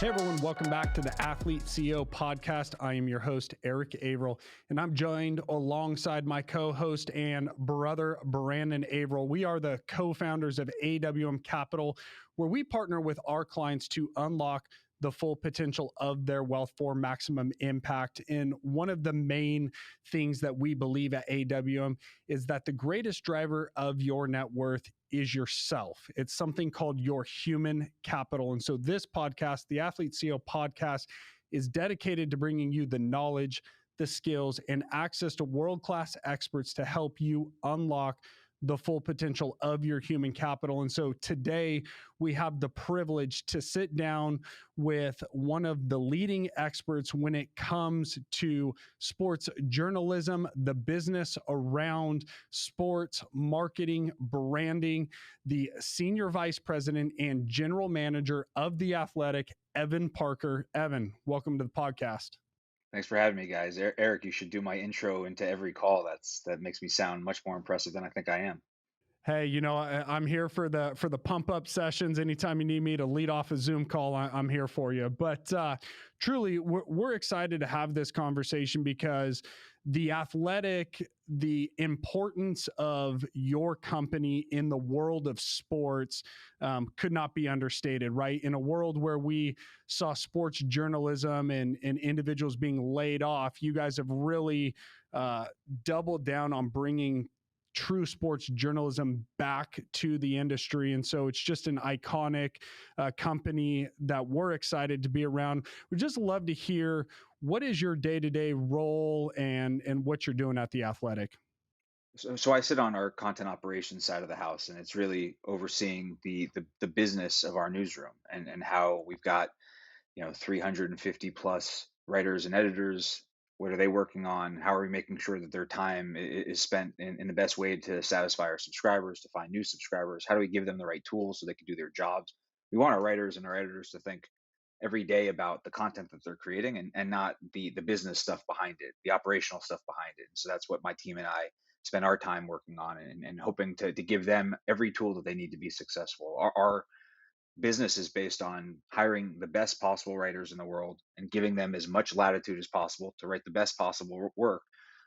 Hey everyone, welcome back to the Athlete CEO podcast. I am your host, Eric Averill, and I'm joined alongside my co-host and brother, Brandon Averill. We are the co-founders of AWM Capital, where we partner with our clients to unlock the full potential of their wealth for maximum impact. And one of the main things that we believe at AWM is that the greatest driver of your net worth is yourself. It's something called your human capital. And so this podcast, the Athlete CEO podcast, is dedicated to bringing you the knowledge, the skills, and access to world-class experts to help you unlock the full potential of your human capital. And so today we have the privilege to sit down with one of the leading experts when it comes to sports journalism, the business around sports, marketing, branding, the senior vice president and general manager of The Athletic, Evan Parker. Evan, welcome to the podcast. Thanks for having me, guys. Eric, you should do my intro into every call. That makes me sound much more impressive than I think I am. Hey, you know, I'm here for the pump up sessions. Anytime you need me to lead off a Zoom call, I'm here for you. But truly, we're excited to have this conversation because The Athletic, the importance of your company in the world of sports could not be understated, right? In a world where we saw sports journalism and individuals being laid off, you guys have really doubled down on bringing true sports journalism back to the industry. And so it's just an iconic company that we're excited to be around. We'd just love to hear, what is your day-to-day role and what you're doing at The Athletic? So I sit on our content operations side of the house, and it's really overseeing the business of our newsroom and how we've got 350 plus writers and editors. What are they working on? How are we making sure that their time is spent in the best way to satisfy our subscribers, to find new subscribers? How do we give them the right tools so they can do their jobs? We want our writers and our editors to think every day about the content that they're creating and not the business stuff behind it, the operational stuff behind it. And so that's what my team and I spend our time working on and hoping to give them every tool that they need to be successful. Our business is based on hiring the best possible writers in the world and giving them as much latitude as possible to write the best possible work,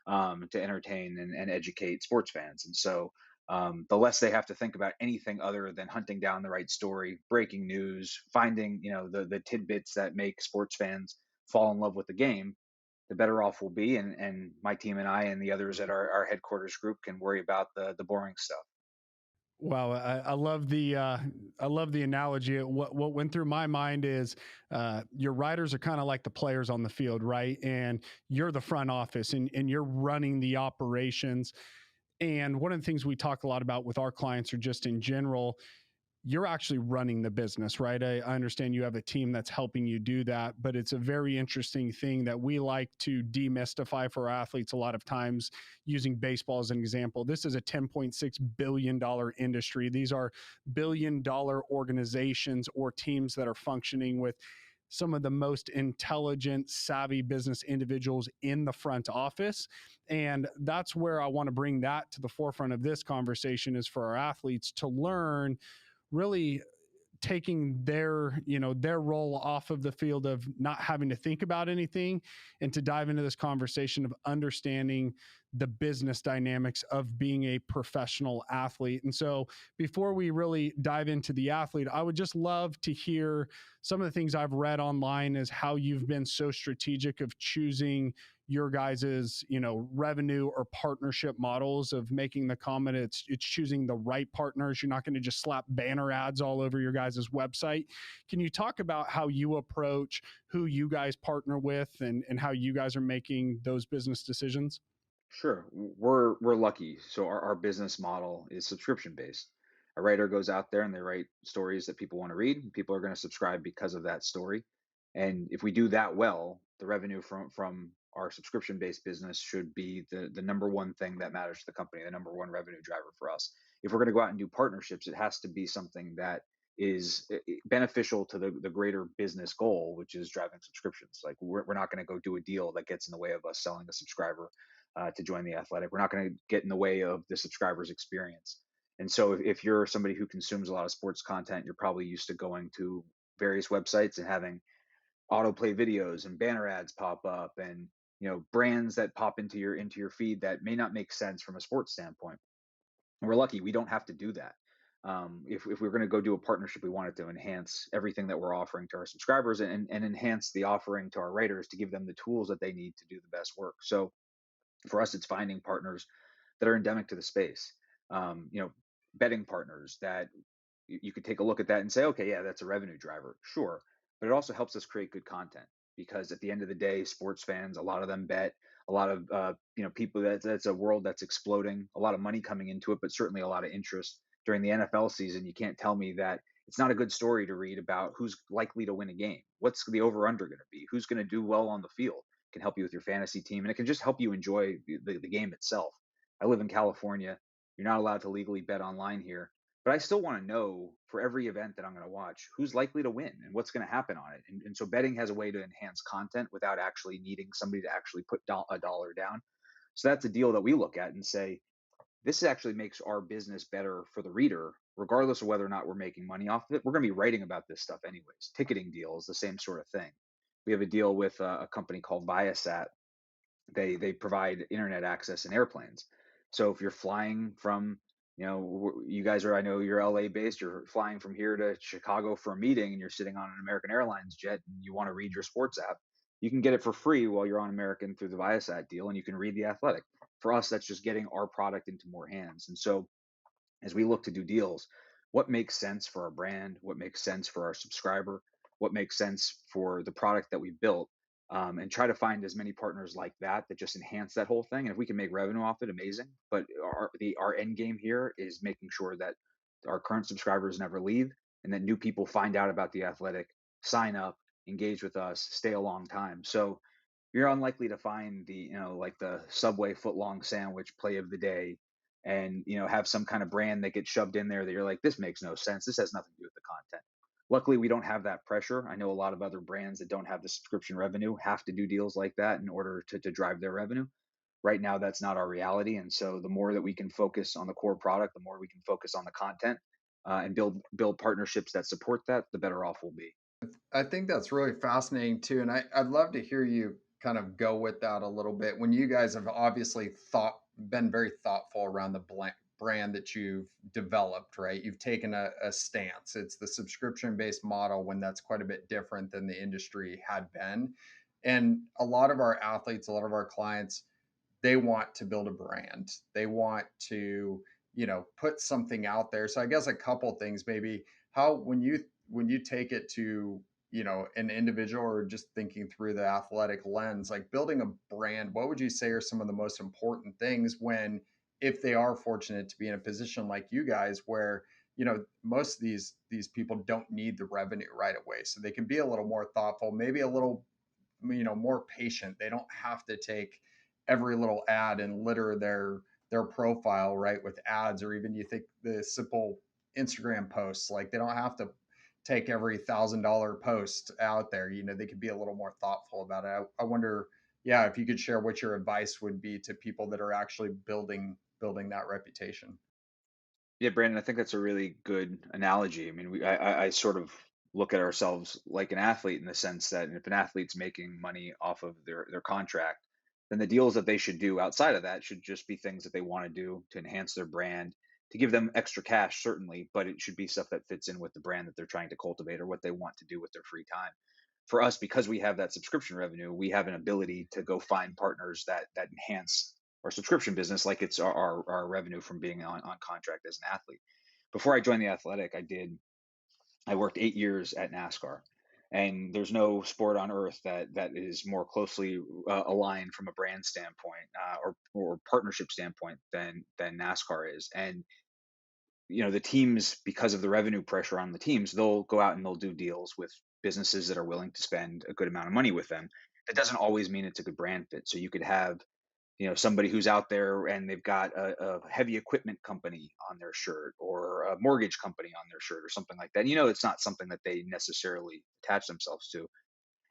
to entertain and educate sports fans. And so the less they have to think about anything other than hunting down the right story, breaking news, finding the tidbits that make sports fans fall in love with the game, the better off we'll be. And my team and I and the others at our headquarters group can worry about the boring stuff. Wow, I love the analogy. What went through my mind is your writers are kind of like the players on the field, right? And you're the front office and you're running the operations. And one of the things we talk a lot about with our clients, or just in general, you're actually running the business, right? I understand you have a team that's helping you do that, but it's a very interesting thing that we like to demystify for our athletes a lot of times, using baseball as an example. This is a $10.6 billion industry. These are billion-dollar organizations or teams that are functioning with some of the most intelligent, savvy business individuals in the front office. And that's where I want to bring that to the forefront of this conversation, is for our athletes to learn, really taking their role off of the field of not having to think about anything, and to dive into this conversation of understanding the business dynamics of being a professional athlete. And so before we really dive into The Athlete, I would just love to hear some of the things I've read online, is how you've been so strategic of choosing your guys's, revenue or partnership models, of making the comment it's choosing the right partners. You're not going to just slap banner ads all over your guys' website. Can you talk about how you approach who you guys partner with and how you guys are making those business decisions? Sure. We're lucky. So our business model is subscription based. A writer goes out there and they write stories that people want to read, and people are going to subscribe because of that story. And if we do that well, the revenue from our subscription based business should be the number one thing that matters to the company, the number one revenue driver for us. If we're going to go out and do partnerships, it has to be something that is beneficial to the greater business goal, which is driving subscriptions. Like we're not going to go do a deal that gets in the way of us selling a subscriber to join The Athletic. We're not going to get in the way of the subscriber's experience. And so if you're somebody who consumes a lot of sports content, you're probably used to going to various websites and having autoplay videos and banner ads pop up, and brands that pop into your feed that may not make sense from a sports standpoint. And we're lucky we don't have to do that. If we're going to go do a partnership, we want it to enhance everything that we're offering to our subscribers, and enhance the offering to our writers to give them the tools that they need to do the best work. So for us, it's finding partners that are endemic to the space. You know, betting partners that you could take a look at that and say, okay, yeah, that's a revenue driver, sure, but it also helps us create good content, because at the end of the day, sports fans, a lot of them bet. A lot of people, that's a world that's exploding. A lot of money coming into it, but certainly a lot of interest during the NFL season. You can't tell me that it's not a good story to read about who's likely to win a game. What's the over under going to be? Who's going to do well on the field? It can help you with your fantasy team, and it can just help you enjoy the game itself. I live in California. You're not allowed to legally bet online here, but I still want to know for every event that I'm going to watch who's likely to win and what's going to happen on it. And so betting has a way to enhance content without actually needing somebody to actually put a dollar down. So that's a deal that we look at and say, this actually makes our business better for the reader, regardless of whether or not we're making money off of it. We're going to be writing about this stuff anyways. Ticketing deals, the same sort of thing. We have a deal with a company called Viasat. They provide internet access in airplanes. So if you're flying from, you guys are, I know you're LA based, you're flying from here to Chicago for a meeting, and you're sitting on an American Airlines jet and you want to read your sports app, you can get it for free while you're on American through the Viasat deal, and you can read The Athletic. For us, that's just getting our product into more hands. And so as we look to do deals, what makes sense for our brand, what makes sense for our subscriber, what makes sense for the product that we built, and try to find as many partners like that that just enhance that whole thing. And if we can make revenue off it, amazing. But our end game here is making sure that our current subscribers never leave, and that new people find out about the Athletic, sign up, engage with us, stay a long time. So you're unlikely to find the like the Subway footlong sandwich play of the day, and have some kind of brand that gets shoved in there that you're like, this makes no sense, this has nothing to do with the content. Luckily, we don't have that pressure. I know a lot of other brands that don't have the subscription revenue have to do deals like that in order to drive their revenue. Right now, that's not our reality, and so the more that we can focus on the core product, the more we can focus on the content, and build partnerships that support that, the better off we'll be. I think that's really fascinating too. And I'd love to hear you kind of go with that a little bit. When you guys have obviously been very thoughtful around the brand that you've developed, right? You've taken a stance. It's the subscription based model when that's quite a bit different than the industry had been. And a lot of our athletes, a lot of our clients, they want to build a brand. They want to, put something out there. So I guess a couple things maybe how when you take it to, an individual or just thinking through the athletic lens, like building a brand, what would you say are some of the most important things when if they are fortunate to be in a position like you guys where most of these people don't need the revenue right away, so they can be a little more thoughtful, maybe a little more patient. They don't have to take every little ad and litter their profile right with ads, or even you think the simple Instagram posts, like they don't have to take every $1,000 post out there. They could be a little more thoughtful about it. I wonder, yeah, if you could share what your advice would be to people that are actually building that reputation. Yeah, Brandon, I think that's a really good analogy. I mean, I sort of look at ourselves like an athlete, in the sense that if an athlete's making money off of their contract, then the deals that they should do outside of that should just be things that they want to do to enhance their brand, to give them extra cash, certainly, but it should be stuff that fits in with the brand that they're trying to cultivate or what they want to do with their free time. For us, because we have that subscription revenue, we have an ability to go find partners that enhance our subscription business, like it's our revenue from being on contract as an athlete. Before I joined the Athletic, I worked 8 years at NASCAR, and there's no sport on earth that is more closely aligned from a brand standpoint, or partnership standpoint than NASCAR is. And the teams, because of the revenue pressure on the teams, they'll go out and they'll do deals with businesses that are willing to spend a good amount of money with them. That doesn't always mean it's a good brand fit. So you could have somebody who's out there and they've got a heavy equipment company on their shirt, or a mortgage company on their shirt, or something like that. It's not something that they necessarily attach themselves to,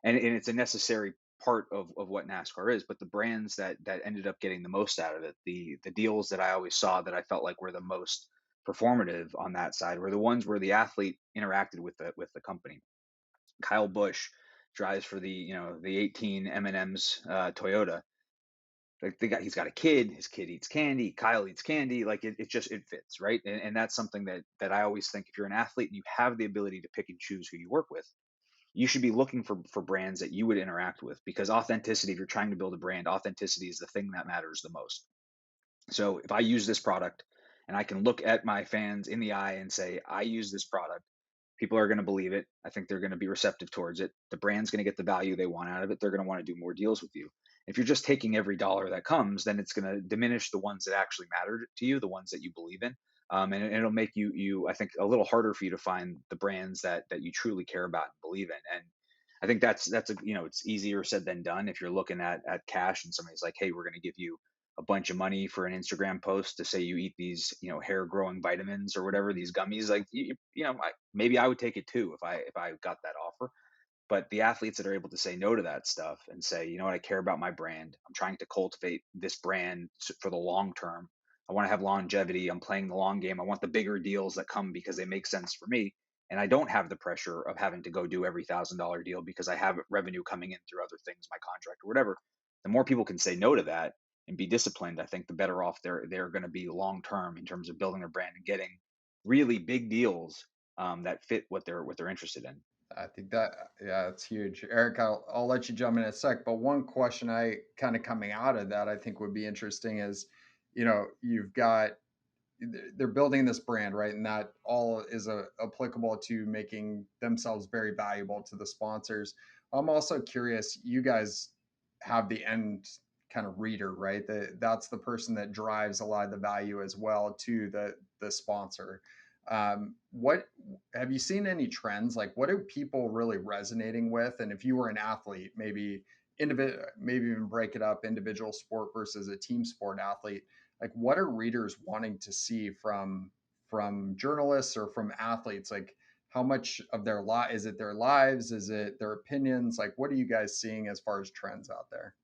and it's a necessary part of what NASCAR is. But the brands that ended up getting the most out of it, the deals that I always saw that I felt like were the most performative on that side, were the ones where the athlete interacted with the company. Kyle Busch drives for the 18 M&Ms Toyota. Like he's got a kid. His kid eats candy. Kyle eats candy. Like it fits, right? And that's something that I always think, if you're an athlete and you have the ability to pick and choose who you work with, you should be looking for brands that you would interact with, because authenticity, if you're trying to build a brand, authenticity is the thing that matters the most. So if I use this product and I can look at my fans in the eye and say, I use this product, people are going to believe it. I think they're going to be receptive towards it. The brand's going to get the value they want out of it. They're going to want to do more deals with you. If you're just taking every dollar that comes, then it's going to diminish the ones that actually matter to you, the ones that you believe in. And it'll make I think, a little harder for you to find the brands that you truly care about and believe in. And I think that's it's easier said than done. If you're looking at cash and somebody's like, hey, we're going to give you a bunch of money for an Instagram post to say you eat these, hair growing vitamins or whatever, these gummies, like, maybe I would take it too if I got that offer. But the athletes that are able to say no to that stuff and say, you know what, I care about my brand. I'm trying to cultivate this brand for the long term. I want to have longevity. I'm playing the long game. I want the bigger deals that come because they make sense for me. And I don't have the pressure of having to go do every $1,000 deal because I have revenue coming in through other things, my contract or whatever. The more people can say no to that and be disciplined, I think the better off they're going to be long term in terms of building their brand and getting really big deals that fit what they're interested in. I think that, yeah, it's huge. Eric, I'll let you jump in a sec, but one question I kind of coming out of that I think would be interesting is, you've got, they're building this brand, right? And that all is applicable to making themselves very valuable to the sponsors. I'm also curious, you guys have the end kind of reader, right? That's the person that drives a lot of the value as well to the sponsor. What have you seen any trends? Like, what are people really resonating with? And if you were an athlete, maybe maybe even break it up, individual sport versus a team sport athlete, like what are readers wanting to see from journalists or from athletes? Like, how much of their is it their lives, is it their opinions? Like, what are you guys seeing as far as trends out there?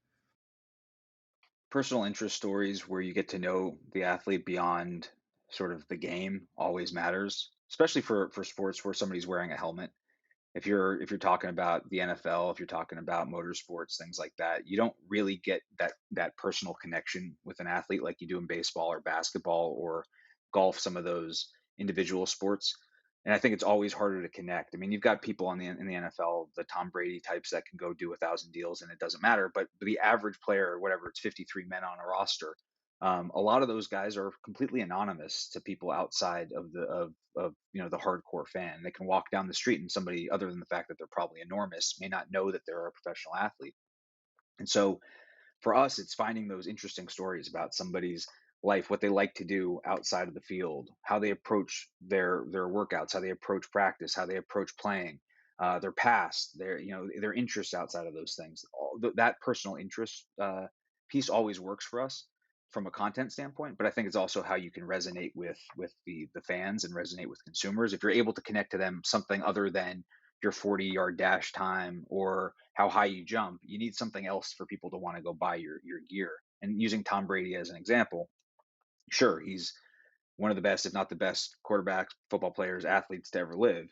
Personal interest stories where you get to know the athlete beyond sort of the game always matters, especially for sports where somebody's wearing a helmet. If you're talking about the NFL, if you're talking about motorsports, things like that, you don't really get that personal connection with an athlete like you do in baseball or basketball or golf, some of those individual sports. And I think it's always harder to connect. I mean, you've got people in the NFL, the Tom Brady types that can go do 1,000 deals and it doesn't matter. But the average player, or whatever, it's 53 men on a roster. A lot of those guys are completely anonymous to people outside of the hardcore fan. They can walk down the street and somebody, other than the fact that they're probably enormous, may not know that they're a professional athlete. And so for us, it's finding those interesting stories about somebody's life, what they like to do outside of the field, how they approach their workouts, how they approach practice, how they approach playing, their past, their interests outside of those things. That personal interest piece always works for us from a content standpoint, but I think it's also how you can resonate with the fans and resonate with consumers. If you're able to connect to them something other than your 40-yard dash time or how high you jump, you need something else for people to want to go buy your gear. And using Tom Brady as an example, sure, he's one of the best, if not the best, quarterbacks, football players, athletes to ever live.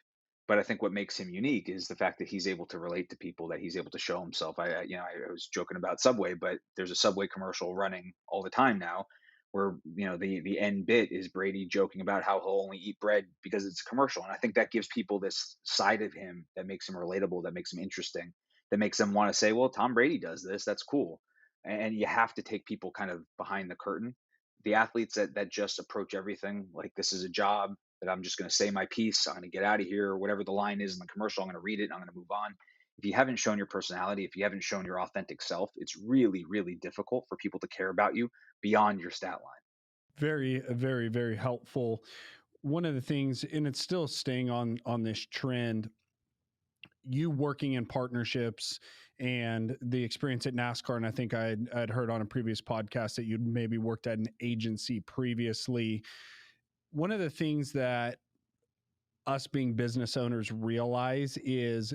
But I think what makes him unique is the fact that he's able to relate to people, that he's able to show himself. I was joking about Subway, but there's a Subway commercial running all the time now, where the end bit is Brady joking about how he'll only eat bread because it's a commercial, and I think that gives people this side of him that makes him relatable, that makes him interesting, that makes them want to say, well, Tom Brady does this, that's cool. And you have to take people kind of behind the curtain. The athletes that just approach everything like this is a job, that I'm just going to say my piece, I'm going to get out of here, whatever the line is in the commercial, I'm going to read it, I'm going to move on. If you haven't shown your personality, if you haven't shown your authentic self, it's really, really difficult for people to care about you beyond your stat line. Very, very, very helpful. One of the things, and it's still staying on this trend, you working in partnerships and the experience at NASCAR. And I think I'd heard on a previous podcast that you'd maybe worked at an agency previously. One of the things that us being business owners realize is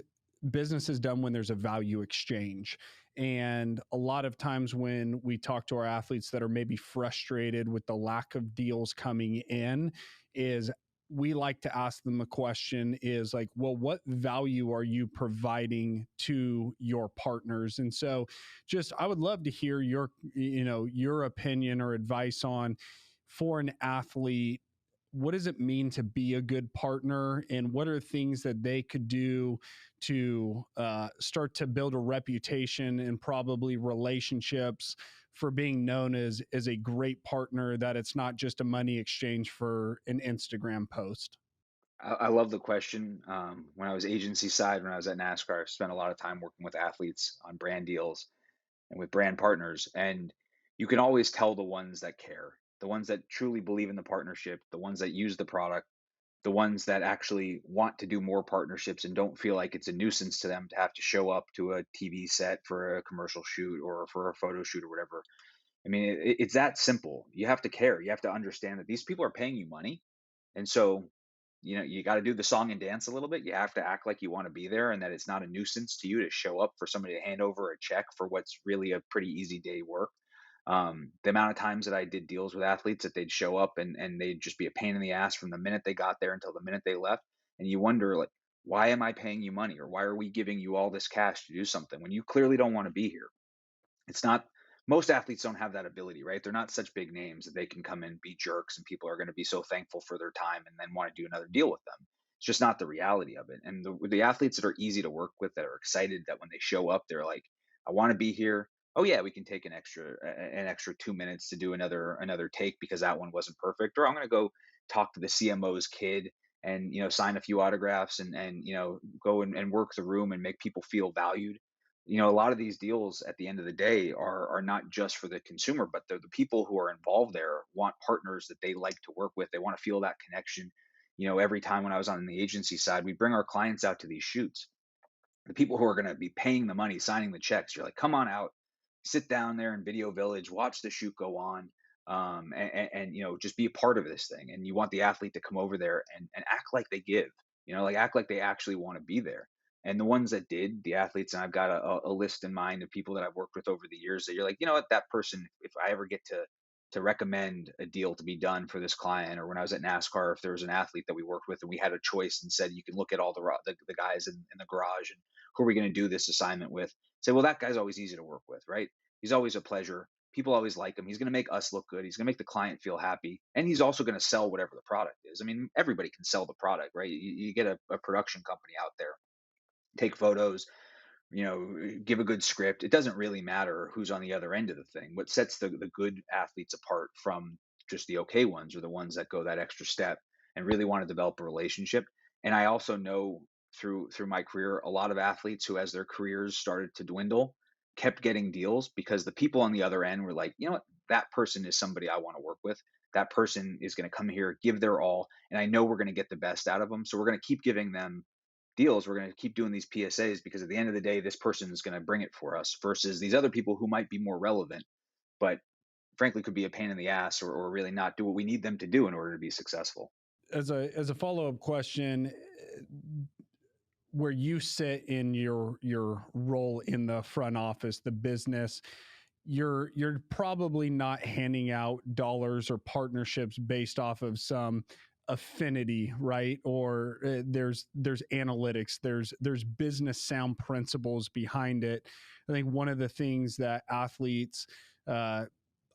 business is done when there's a value exchange. And a lot of times when we talk to our athletes that are maybe frustrated with the lack of deals coming in, is we like to ask them a question is like, well, what value are you providing to your partners? And so just, I would love to hear your, your opinion or advice on, for an athlete, what does it mean to be a good partner, and what are things that they could do to start to build a reputation and probably relationships for being known as a great partner, that it's not just a money exchange for an Instagram post? I love the question. When I was agency side, when I was at NASCAR, I spent a lot of time working with athletes on brand deals and with brand partners. And you can always tell the ones that care, the ones that truly believe in the partnership, the ones that use the product, the ones that actually want to do more partnerships and don't feel like it's a nuisance to them to have to show up to a TV set for a commercial shoot or for a photo shoot or whatever. I mean, it's that simple. You have to care. You have to understand that these people are paying you money. And so, you got to do the song and dance a little bit. You have to act like you want to be there and that it's not a nuisance to you to show up for somebody to hand over a check for what's really a pretty easy day work. The amount of times that I did deals with athletes that they'd show up and they'd just be a pain in the ass from the minute they got there until the minute they left. And you wonder, like, why am I paying you money, or why are we giving you all this cash to do something when you clearly don't want to be here? It's not, most athletes don't have that ability, right? They're not such big names that they can come and be jerks and people are going to be so thankful for their time and then want to do another deal with them. It's just not the reality of it. And the athletes that are easy to work with, that are excited, that when they show up, they're like, I want to be here. Oh yeah, we can take an extra 2 minutes to do another take because that one wasn't perfect. Or I'm going to go talk to the CMO's kid and sign a few autographs and go and work the room and make people feel valued. A lot of these deals at the end of the day are not just for the consumer, but they're the people who are involved there want partners that they like to work with. They want to feel that connection. Every time when I was on the agency side, we bring our clients out to these shoots, the people who are going to be paying the money, signing the checks. You're like, come on out, sit down there in Video Village, watch the shoot go on, and just be a part of this thing. And you want the athlete to come over there and act like they give, like act like they actually want to be there. And the ones that did, the athletes, and I've got a list in mind of people that I've worked with over the years that you're like, you know what, that person, if I ever get to recommend a deal to be done for this client, or when I was at NASCAR, if there was an athlete that we worked with and we had a choice and said, you can look at all the guys in the garage and who are we going to do this assignment with? Say, well, that guy's always easy to work with, right? He's always a pleasure. People always like him. He's going to make us look good. He's going to make the client feel happy. And he's also going to sell whatever the product is. I mean, everybody can sell the product, right? You get a production company out there, take photos, give a good script. It doesn't really matter who's on the other end of the thing. What sets the good athletes apart from just the okay ones are the ones that go that extra step and really want to develop a relationship. And I also know through my career, a lot of athletes who, as their careers started to dwindle, kept getting deals because the people on the other end were like, you know what, that person is somebody I want to work with. That person is going to come here, give their all, and I know we're going to get the best out of them. So we're going to keep giving them deals. We're going to keep doing these PSAs because at the end of the day, this person is going to bring it for us versus these other people who might be more relevant, but frankly could be a pain in the ass or really not do what we need them to do in order to be successful. As a follow-up question, where you sit in your role in the front office, the business, you're probably not handing out dollars or partnerships based off of some affinity, right? Or there's analytics, there's business sound principles behind it. I think one of the things that athletes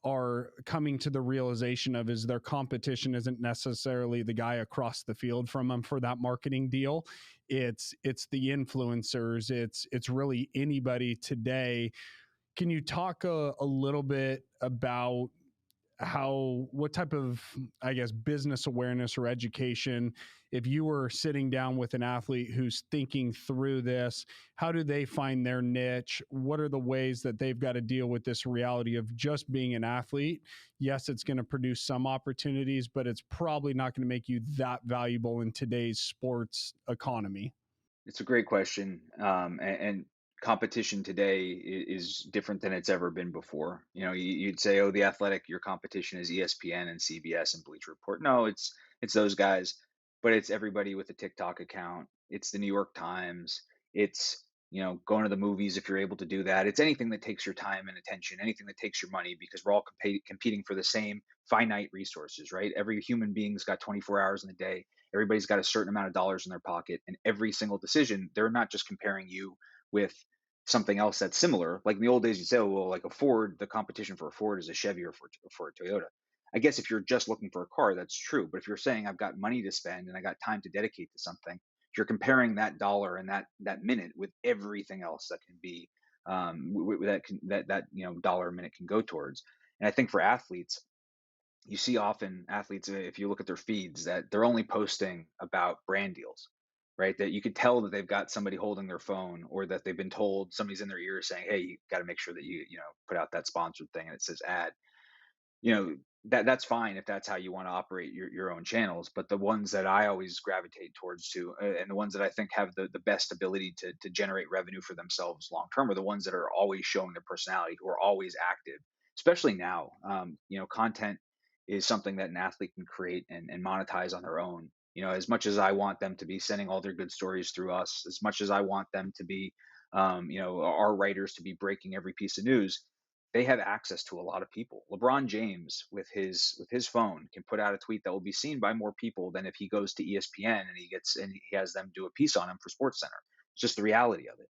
are coming to the realization of is their competition isn't necessarily the guy across the field from them for that marketing deal. It's the influencers. It's really anybody today. Can you talk a little bit about what type of, I guess, business awareness or education, if you were sitting down with an athlete who's thinking through this, how do they find their niche? What are the ways that they've got to deal with this reality of just being an athlete? Yes, it's going to produce some opportunities, but it's probably not going to make you that valuable in today's sports economy. It's a great question. And competition today is different than it's ever been before. You'd say, oh, the athletic, your competition is ESPN and CBS and Bleacher Report. No, it's those guys, but it's everybody with a TikTok account. It's the New York Times. It's, going to the movies if you're able to do that. It's anything that takes your time and attention, anything that takes your money, because we're all competing for the same finite resources, right? Every human being's got 24 hours in a day. Everybody's got a certain amount of dollars in their pocket, and every single decision, they're not just comparing you with something else that's similar. Like in the old days, you'd say, oh, well, like a Ford, the competition for a Ford is a Chevy or for a Toyota. I guess if you're just looking for a car, that's true. But if you're saying I've got money to spend and I got time to dedicate to something, you're comparing that dollar and that minute with everything else that can be that dollar a minute can go towards. And I think for athletes, you see often athletes, if you look at their feeds, that they're only posting about brand deals, right? That you could tell that they've got somebody holding their phone, or that they've been told, somebody's in their ear saying, hey, you got to make sure that you put out that sponsored thing and it says ad. That's fine if that's how you want to operate your own channels. But the ones that I always gravitate towards to, and the ones that I think have the best ability to generate revenue for themselves long term, are the ones that are always showing their personality, who are always active, especially now. Content is something that an athlete can create and monetize on their own. As much as I want them to be sending all their good stories through us, as much as I want them to be our writers to be breaking every piece of news, they have access to a lot of people. LeBron James, with his phone, can put out a tweet that will be seen by more people than if he goes to ESPN and he has them do a piece on him for SportsCenter. It's just the reality of it.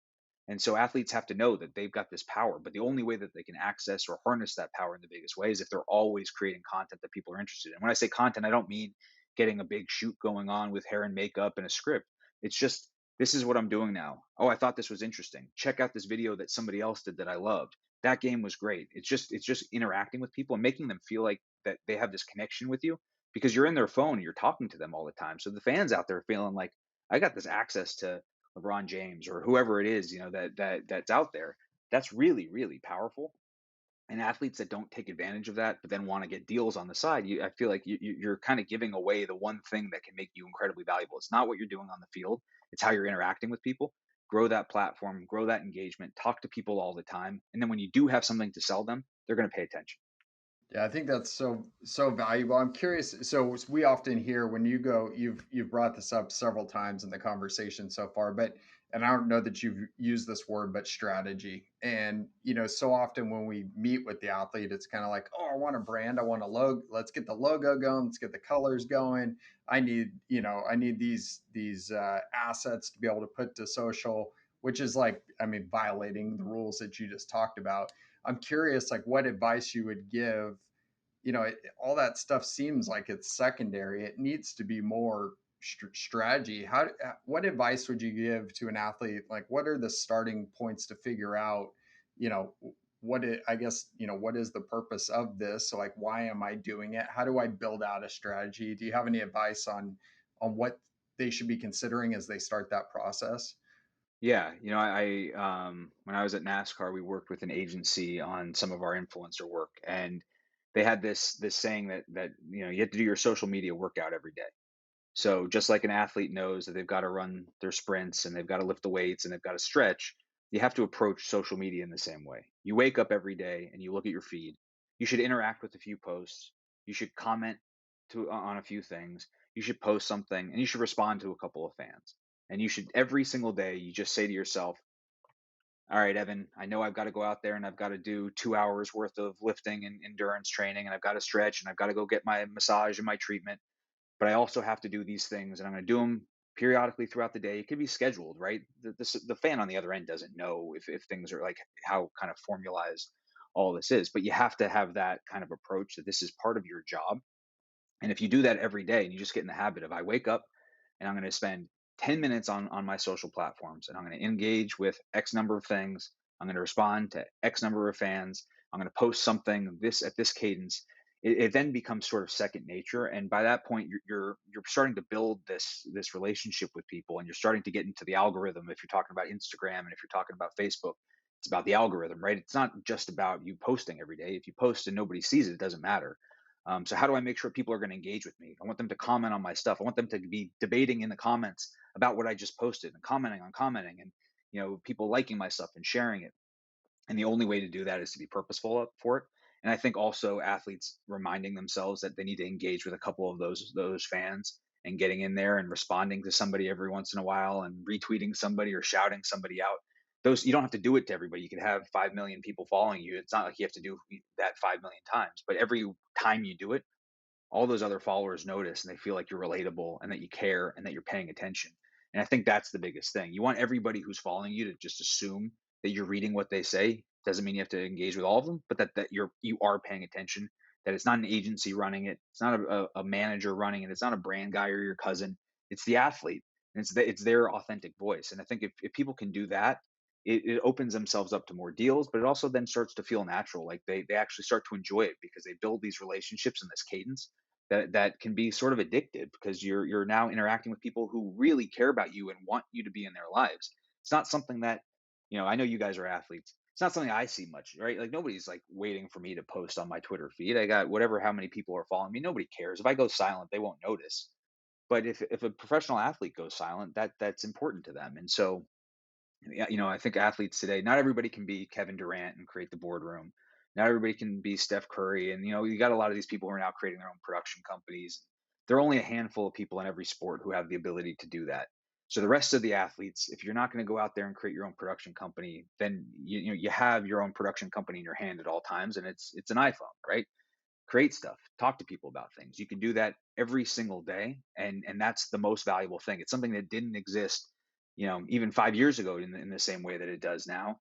And so athletes have to know that they've got this power, but the only way that they can access or harness that power in the biggest way is if they're always creating content that people are interested in. When I say content, I don't mean getting a big shoot going on with hair and makeup and a script. It's just, this is what I'm doing now. Oh, I thought this was interesting. Check out this video that somebody else did that I loved. That game was great. It's just interacting with people and making them feel like that they have this connection with you, because you're in their phone and you're talking to them all the time. So the fans out there feeling like, I got this access to LeBron James or whoever it is, that's out there. That's really, really powerful. And athletes that don't take advantage of that, but then want to get deals on the side, I feel like you're kind of giving away the one thing that can make you incredibly valuable. It's not what you're doing on the field; it's how you're interacting with people. Grow that platform, grow that engagement, talk to people all the time, and then when you do have something to sell them, they're going to pay attention. Yeah, I think that's so valuable. I'm curious. So we often hear when you go, you've brought this up several times in the conversation so far, but and I don't know that you've used this word, but strategy. And so often when we meet with the athlete, it's kind of like, oh, I want a brand, I want a logo. Let's get the logo going. Let's get the colors going. I need these assets to be able to put to social, which is like, I mean, violating the rules that you just talked about. I'm curious, like, what advice you would give. All that stuff seems like it's secondary. It needs to be more strategy. What advice would you give to an athlete? Like, what are the starting points to figure out, you know, I guess, what is the purpose of this? So, like, why am I doing it? How do I build out a strategy? Do you have any advice on what they should be considering as they start that process? Yeah, when I was at NASCAR, we worked with an agency on some of our influencer work, and they had this saying that you have to do your social media workout every day. So just like an athlete knows that they've got to run their sprints and they've got to lift the weights and they've got to stretch, you have to approach social media in the same way. You wake up every day and you look at your feed. You should interact with a few posts. You should comment on a few things. You should post something and you should respond to a couple of fans. And you should, every single day, you just say to yourself, all right, Evan, I know I've got to go out there and I've got to do 2 hours worth of lifting and endurance training, and I've got to stretch and I've got to go get my massage and my treatment, but I also have to do these things, and I'm going to do them periodically throughout the day. It could be scheduled, right? The fan on the other end doesn't know if things are like how kind of formalized all this is, but you have to have that kind of approach that this is part of your job. And if you do that every day and you just get in the habit of, I wake up and I'm going to spend 10 minutes on my social platforms and I'm going to engage with X number of things. I'm going to respond to X number of fans. I'm going to post something this at this cadence. It then becomes sort of second nature. And by that point, you're starting to build this relationship with people, and you're starting to get into the algorithm. If you're talking about Instagram and if you're talking about Facebook, it's about the algorithm, right? It's not just about you posting every day. If you post and nobody sees it, it doesn't matter. So how do I make sure people are going to engage with me? I want them to comment on my stuff. I want them to be debating in the comments about what I just posted and commenting and people liking my stuff and sharing it. And the only way to do that is to be purposeful for it. And I think also athletes reminding themselves that they need to engage with a couple of those fans and getting in there and responding to somebody every once in a while and retweeting somebody or shouting somebody out. Those, you don't have to do it to everybody. You can have 5 million people following you. It's not like you have to do that 5 million times, but every time you do it, all those other followers notice and they feel like you're relatable and that you care and that you're paying attention. And I think that's the biggest thing. You want everybody who's following you to just assume that you're reading what they say. Doesn't mean you have to engage with all of them, but that you are paying attention, that it's not an agency running it, it's not a manager running it, it's not a brand guy or your cousin, it's the athlete, and it's their authentic voice. And I think if people can do that, it opens themselves up to more deals, but it also then starts to feel natural. Like they actually start to enjoy it because they build these relationships in this cadence that can be sort of addictive, because you're now interacting with people who really care about you and want you to be in their lives. It's not something that, I know you guys are athletes. It's not something I see much, right? Like nobody's like waiting for me to post on my Twitter feed. I got whatever, how many people are following me. Nobody cares. If I go silent, they won't notice. But if a professional athlete goes silent, that's important to them. And so, yeah, I think athletes today, not everybody can be Kevin Durant and create the boardroom. Not everybody can be Steph Curry. And, you got a lot of these people who are now creating their own production companies. There are only a handful of people in every sport who have the ability to do that. So the rest of the athletes, if you're not going to go out there and create your own production company, then you have your own production company in your hand at all times, and it's an iPhone, right? Create stuff, talk to people about things. You can do that every single day, and that's the most valuable thing. It's something that didn't exist, even 5 years ago in the same way that it does now.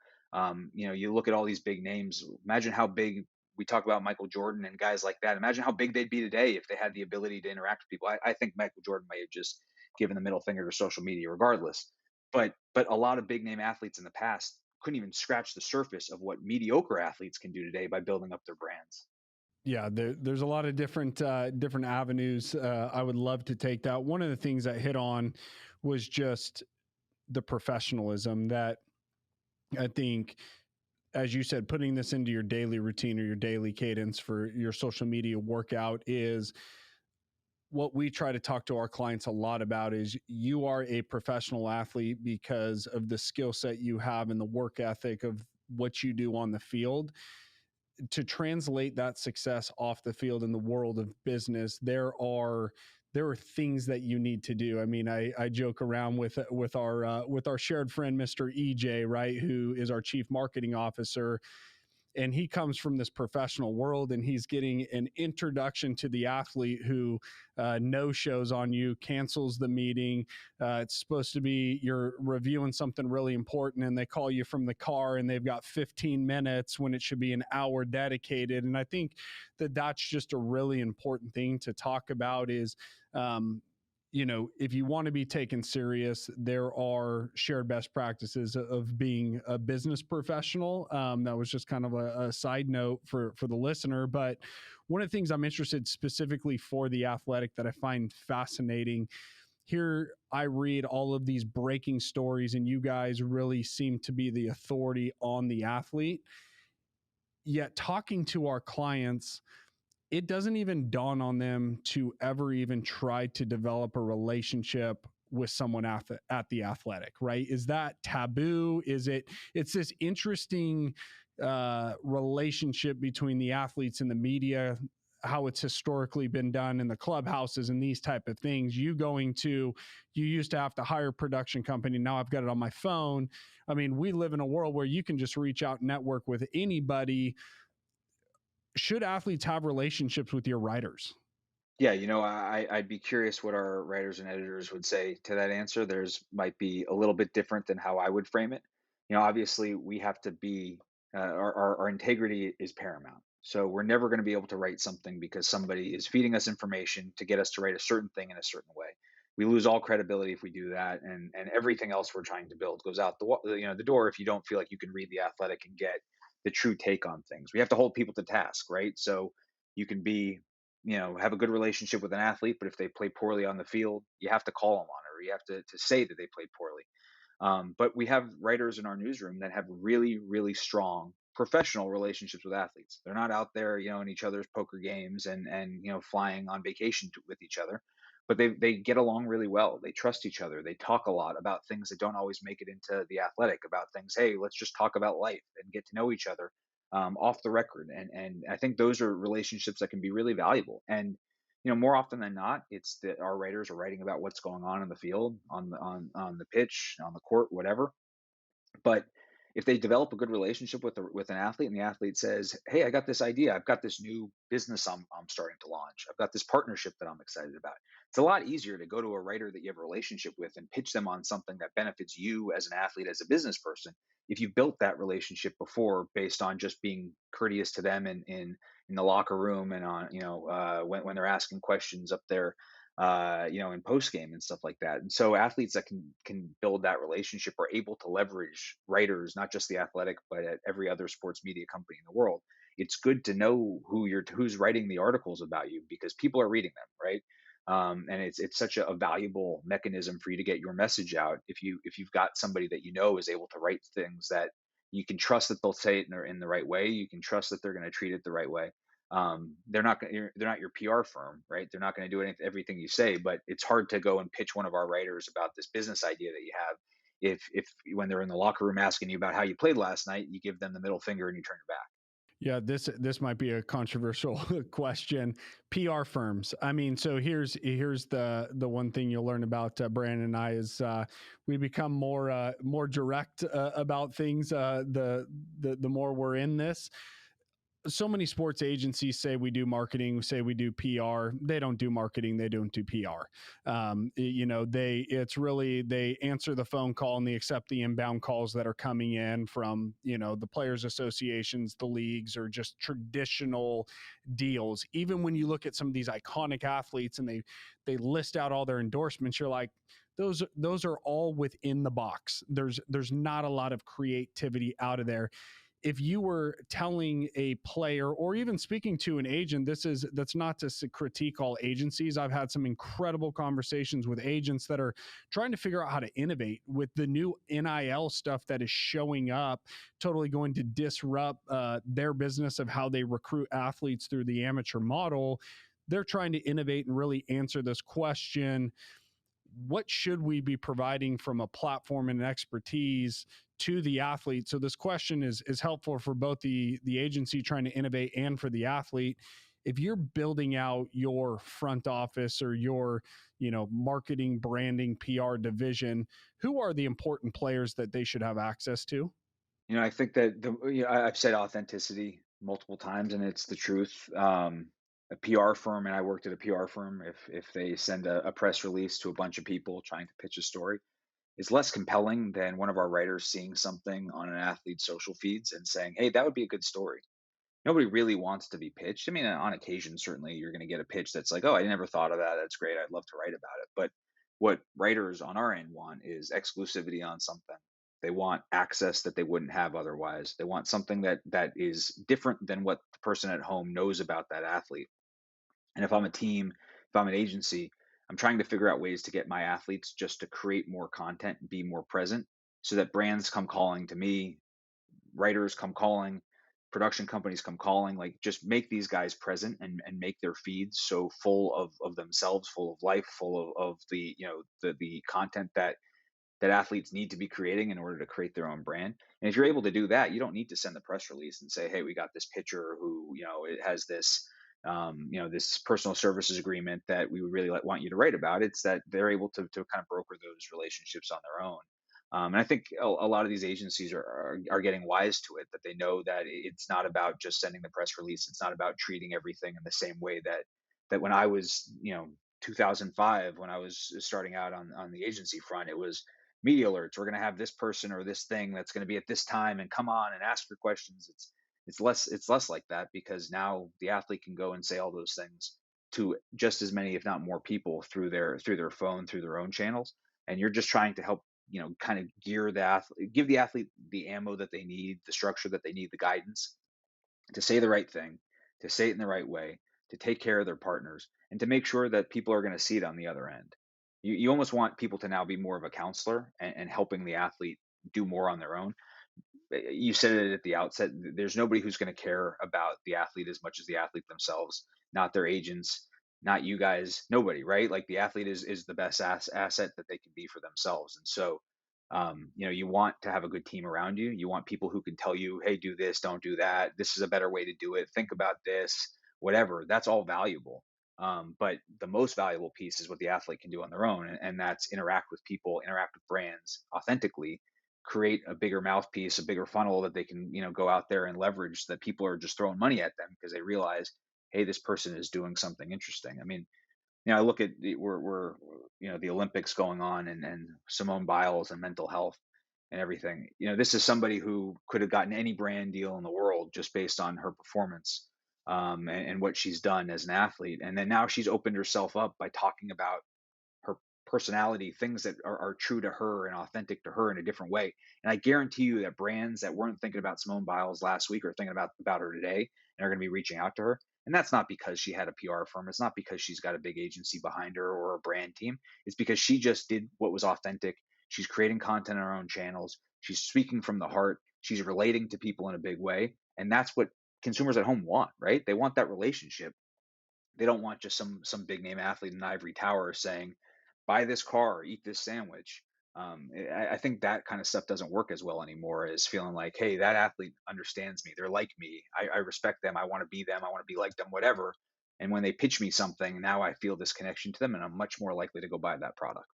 You look at all these big names. Imagine how big, we talk about Michael Jordan and guys like that. Imagine how big they'd be today if they had the ability to interact with people. I think Michael Jordan may have just given the middle finger to social media regardless. But a lot of big name athletes in the past couldn't even scratch the surface of what mediocre athletes can do today by building up their brands. Yeah, there's a lot of different avenues. I would love to take that. One of the things I hit on was just the professionalism that I think, as you said, putting this into your daily routine or your daily cadence for your social media workout is what we try to talk to our clients a lot about. Is you are a professional athlete because of the skill set you have and the work ethic of what you do on the field. To translate that success off the field in the world of business, there are things that you need to do. I mean, I joke around with our shared friend, Mr. EJ, right, who is our chief marketing officer, and he comes from this professional world, and he's getting an introduction to the athlete who no shows on you, cancels the meeting. It's supposed to be you're reviewing something really important, and they call you from the car, and they've got 15 minutes when it should be an hour dedicated. And I think that that's just a really important thing to talk about. Is if you want to be taken serious, there are shared best practices of being a business professional. That was just kind of a side note for the listener. But one of the things I'm interested specifically for the athletic that I find fascinating here, I read all of these breaking stories, and you guys really seem to be the authority on the athlete. Yet talking to our clients, it doesn't even dawn on them to ever even try to develop a relationship with someone at the athletic, right? Is that taboo? It's this interesting relationship between the athletes and the media, how it's historically been done in the clubhouses and these type of things. You used to have to hire a production company. Now I've got it on my phone. I mean, we live in a world where you can just reach out and network with anybody. Should athletes have relationships with your writers? Yeah, I'd be curious what our writers and editors would say to that answer. There's might be a little bit different than how I would frame it. Obviously, we have to be our integrity is paramount. So we're never going to be able to write something because somebody is feeding us information to get us to write a certain thing in a certain way. We lose all credibility if we do that, and everything else we're trying to build goes out the door if you don't feel like you can read the Athletic and get the true take on things. We have to hold people to task, right? So you can be have a good relationship with an athlete, but if they play poorly on the field, you have to call them on it, or you have to say that they played poorly. But we have writers in our newsroom that have really, really strong professional relationships with athletes. They're not out there, in each other's poker games and flying on vacation with each other, but they get along really well. They trust each other. They talk a lot about things that don't always make it into the Athletic, about things. Hey, let's just talk about life and get to know each other off the record. And I think those are relationships that can be really valuable. And more often than not, it's that our writers are writing about what's going on in the field, on the pitch, on the court, whatever. But if they develop a good relationship with an athlete, and the athlete says, "Hey, I got this idea. I've got this new business I'm starting to launch. I've got this partnership that I'm excited about." It's a lot easier to go to a writer that you have a relationship with and pitch them on something that benefits you as an athlete, as a business person, if you've built that relationship before based on just being courteous to them in the locker room, and on, when they're asking questions up there, in post game and stuff like that. And so athletes that can build that relationship are able to leverage writers, not just the Athletic, but at every other sports media company in the world. It's good to know who's writing the articles about you, because people are reading them, right? And it's such a valuable mechanism for you to get your message out. If you've got somebody that you know is able to write things that you can trust that they'll say it in the right way, you can trust that they're going to treat it the right way. They're not your PR firm, right? They're not going to do everything you say, but it's hard to go and pitch one of our writers about this business idea that you have. If when they're in the locker room asking you about how you played last night, you give them the middle finger and you turn your back. Yeah, this might be a controversial question. PR firms. I mean, so here's the one thing you'll learn about Brandon and I is we become more direct about things. The more we're in this, so many sports agencies say we do marketing, say we do PR. They don't do marketing. They don't do PR. It's really, they answer the phone call and they accept the inbound calls that are coming in from, the players associations, the leagues, or just traditional deals. Even when you look at some of these iconic athletes and they list out all their endorsements, you're like, those are all within the box. There's not a lot of creativity out of there. If you were telling a player or even speaking to an agent, that's not to critique all agencies. I've had some incredible conversations with agents that are trying to figure out how to innovate with the new NIL stuff that is showing up, totally going to disrupt their business of how they recruit athletes through the amateur model. They're trying to innovate and really answer this question: what should we be providing from a platform and expertise to the athlete? So this question is helpful for both the agency trying to innovate and for the athlete. If you're building out your front office or your, marketing, branding, PR division, who are the important players that they should have access to? I think that I've said authenticity multiple times, and it's the truth. A PR firm, and I worked at a PR firm. If they send a press release to a bunch of people trying to pitch a story, is less compelling than one of our writers seeing something on an athlete's social feeds and saying, "Hey, that would be a good story." Nobody really wants to be pitched. I mean, on occasion, certainly you're going to get a pitch that's like, "Oh, I never thought of that. That's great. I'd love to write about it." But what writers on our end want is exclusivity on something. They want access that they wouldn't have otherwise. They want something that is different than what the person at home knows about that athlete. And if I'm a team, if I'm an agency, I'm trying to figure out ways to get my athletes just to create more content and be more present, so that brands come calling to me, writers come calling, production companies come calling. Like, just make these guys present, and make their feeds so full of themselves, full of life, full of the, the content that athletes need to be creating in order to create their own brand. And if you're able to do that, you don't need to send the press release and say, "Hey, we got this pitcher who, it has this, this personal services agreement that we would really want you to write about." It's that they're able to kind of broker those relationships on their own. And I think a lot of these agencies are getting wise to it, that they know that it's not about just sending the press release. It's not about treating everything in the same way that when I was, 2005, when I was starting out on the agency front, it was media alerts. We're going to have this person or this thing that's going to be at this time, and come on and ask your questions. It's less like that, because now the athlete can go and say all those things to just as many, if not more, people through their phone, through their own channels. And you're just trying to help, kind of gear the athlete, give the athlete the ammo that they need, the structure that they need, the guidance to say the right thing, to say it in the right way, to take care of their partners, and to make sure that people are going to see it on the other end. You almost want people to now be more of a counselor, and helping the athlete do more on their own. You said it at the outset. There's nobody who's going to care about the athlete as much as the athlete themselves, not their agents, not you guys, nobody, right? Like, the athlete is the best asset that they can be for themselves. And so, you want to have a good team around you. You want people who can tell you, "Hey, do this, don't do that. This is a better way to do it. Think about this," whatever. That's all valuable. But the most valuable piece is what the athlete can do on their own, and that's interact with people, interact with brands authentically, create a bigger mouthpiece, a bigger funnel that they can, go out there and leverage, that people are just throwing money at them because they realize, hey, this person is doing something interesting. I mean, I look at we're the Olympics going on, and Simone Biles and mental health and everything. This is somebody who could have gotten any brand deal in the world just based on her performance, and what she's done as an athlete. And then now she's opened herself up by talking about her personality, things that are true to her and authentic to her in a different way. And I guarantee you that brands that weren't thinking about Simone Biles last week are thinking about her today and are going to be reaching out to her. And that's not because she had a PR firm. It's not because she's got a big agency behind her or a brand team. It's because she just did what was authentic. She's creating content on her own channels. She's speaking from the heart. She's relating to people in a big way. And that's what consumers at home want, right? They want that relationship. They don't want just some big name athlete in an ivory tower saying, "Buy this car, eat this sandwich." I think that kind of stuff doesn't work as well anymore as feeling like, hey, that athlete understands me. They're like me. I respect them. I want to be them. I want to be like them, whatever. And when they pitch me something, now I feel this connection to them and I'm much more likely to go buy that product.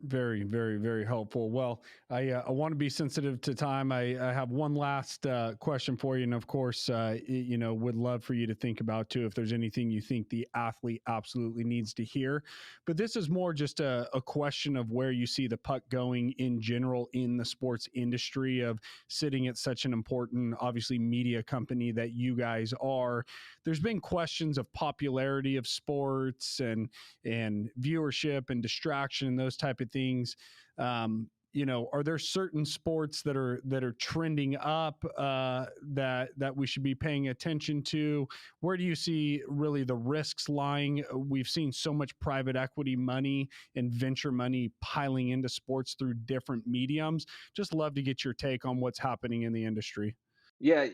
Very, very, very helpful. Well, I want to be sensitive to time. I have one last question for you, and of course, would love for you to think about too if there's anything you think the athlete absolutely needs to hear. But this is more just a question of where you see the puck going in general in the sports industry of sitting at such an important, obviously, media company that you guys are. There's been questions of popularity of sports and viewership and distraction and those type of things. Are there certain sports that are trending up that we should be paying attention to? Where do you see really the risks lying? We've seen so much private equity money and venture money piling into sports through different mediums. Just love to get your take on what's happening in the industry. Yeah,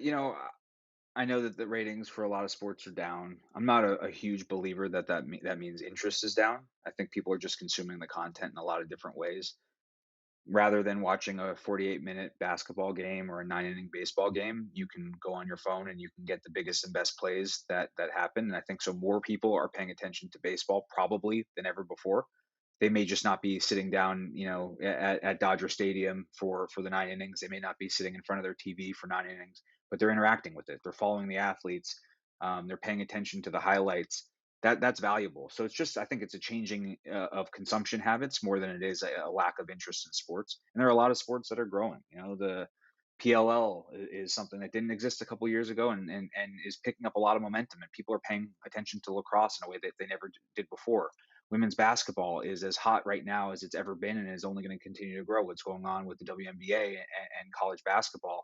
I know that the ratings for a lot of sports are down. I'm not a huge believer that means interest is down. I think people are just consuming the content in a lot of different ways. Rather than watching a 48-minute basketball game or a 9-inning baseball game, you can go on your phone and you can get the biggest and best plays that happen. And I think so more people are paying attention to baseball probably than ever before. They may just not be sitting down, at Dodger Stadium for the 9 innings. They may not be sitting in front of their TV for 9 innings, but they're interacting with it. They're following the athletes. They're paying attention to the highlights. That's valuable. So it's just, I think it's a changing of consumption habits more than it is a lack of interest in sports. And there are a lot of sports that are growing. The PLL is something that didn't exist a couple years ago, and is picking up a lot of momentum, and people are paying attention to lacrosse in a way that they never did before. Women's basketball is as hot right now as it's ever been, and is only going to continue to grow. What's going on with the WNBA and college basketball,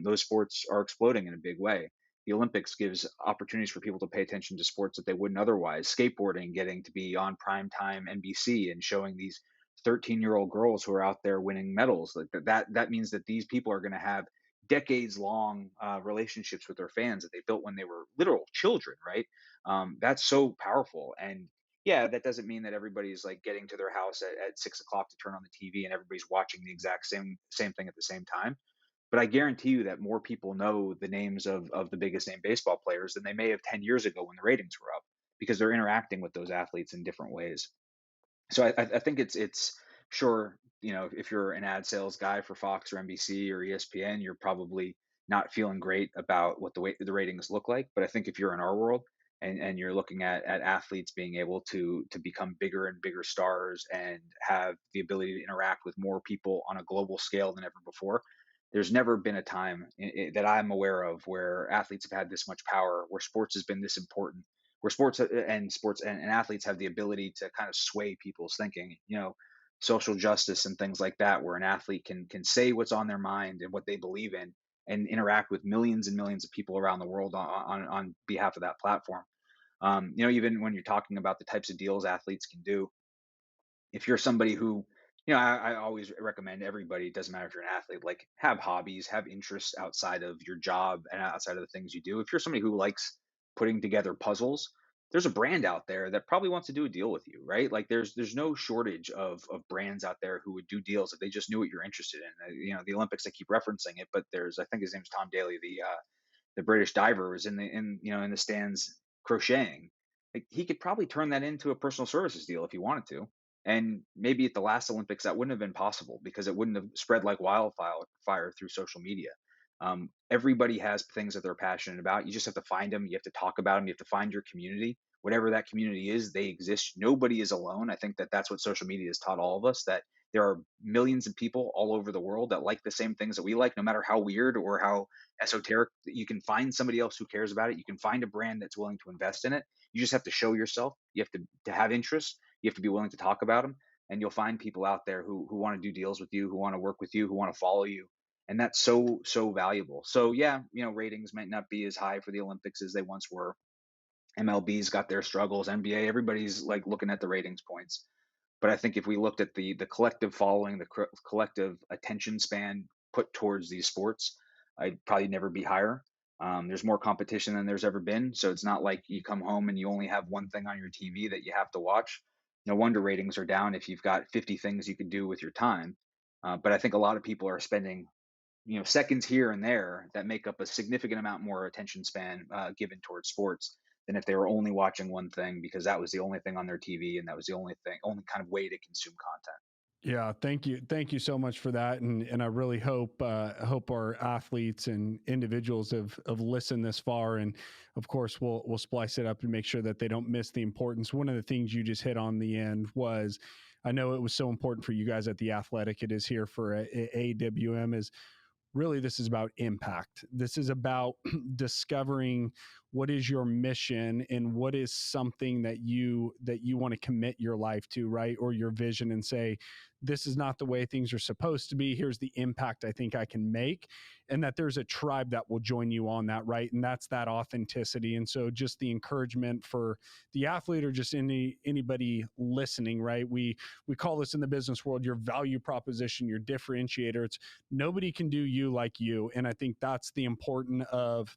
those sports are exploding in a big way. The Olympics gives opportunities for people to pay attention to sports that they wouldn't otherwise. Skateboarding getting to be on primetime NBC and showing these 13-year-old girls who are out there winning medals. Like that means that these people are going to have decades long relationships with their fans that they built when they were literal children, right? That's so powerful. And yeah, that doesn't mean that everybody's like getting to their house at 6 o'clock to turn on the TV and everybody's watching the exact same thing at the same time. But I guarantee you that more people know the names of the biggest name baseball players than they may have 10 years ago when the ratings were up, because they're interacting with those athletes in different ways. So I think it's sure, if you're an ad sales guy for Fox or NBC or ESPN, you're probably not feeling great about what the ratings look like. But I think if you're in our world and you're looking at athletes being able to become bigger and bigger stars and have the ability to interact with more people on a global scale than ever before, there's never been a time that I'm aware of where athletes have had this much power, where sports has been this important, where sports and athletes have the ability to kind of sway people's thinking, social justice and things like that, where an athlete can say what's on their mind and what they believe in and interact with millions and millions of people around the world on behalf of that platform. Even when you're talking about the types of deals athletes can do, if you're somebody who, I always recommend everybody, it doesn't matter if you're an athlete, like have hobbies, have interests outside of your job and outside of the things you do. If you're somebody who likes putting together puzzles, there's a brand out there that probably wants to do a deal with you, right? Like there's no shortage of brands out there who would do deals if they just knew what you're interested in. The Olympics, I keep referencing it, but there's, I think his name's Tom Daly, the British diver, was in the stands crocheting. Like he could probably turn that into a personal services deal if he wanted to. And maybe at the last Olympics, that wouldn't have been possible because it wouldn't have spread like wildfire through social media. Everybody has things that they're passionate about. You just have to find them. You have to talk about them. You have to find your community. Whatever that community is, they exist. Nobody is alone. I think that that's what social media has taught all of us, that there are millions of people all over the world that like the same things that we like, no matter how weird or how esoteric. You can find somebody else who cares about it. You can find a brand that's willing to invest in it. You just have to show yourself. You have to have interest. You have to be willing to talk about them, and you'll find people out there who want to do deals with you, who want to work with you, who want to follow you, and that's so valuable. So yeah, ratings might not be as high for the Olympics as they once were. MLB's got their struggles. NBA, everybody's like looking at the ratings points. But I think if we looked at the collective following, the collective attention span put towards these sports, I'd probably never be higher. There's more competition than there's ever been, so it's not like you come home and you only have one thing on your TV that you have to watch. No wonder ratings are down if you've got 50 things you could do with your time. But I think a lot of people are spending seconds here and there that make up a significant amount more attention span given towards sports than if they were only watching one thing because that was the only thing on their TV and that was the only kind of way to consume content. Yeah, thank you so much for that, and I really hope our athletes and individuals have listened this far, and of course we'll splice it up and make sure that they don't miss the importance. One of the things you just hit on the end was, I know it was so important for you guys at the Athletic. It is here for AWM. Is really, this is about impact. This is about discovering what is your mission and what is something that you want to commit your life to, right? Or your vision, and say, this is not the way things are supposed to be. Here's the impact I think I can make. And that there's a tribe that will join you on that, right? And that's that authenticity. And so just the encouragement for the athlete or just anybody listening, right? We call this in the business world your value proposition, your differentiator. It's nobody can do you like you. And I think that's the important of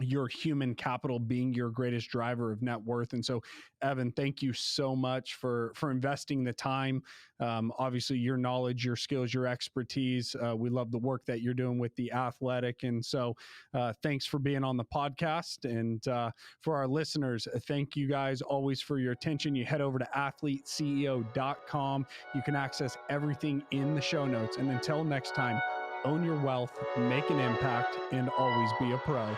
your human capital being your greatest driver of net worth. And so, Evan, thank you so much for investing the time. Obviously, your knowledge, your skills, your expertise. We love the work that you're doing with the Athletic. And so, thanks for being on the podcast. And for our listeners, thank you guys always for your attention. You head over to athleteceo.com. You can access everything in the show notes. And until next time, own your wealth, make an impact, and always be a pro.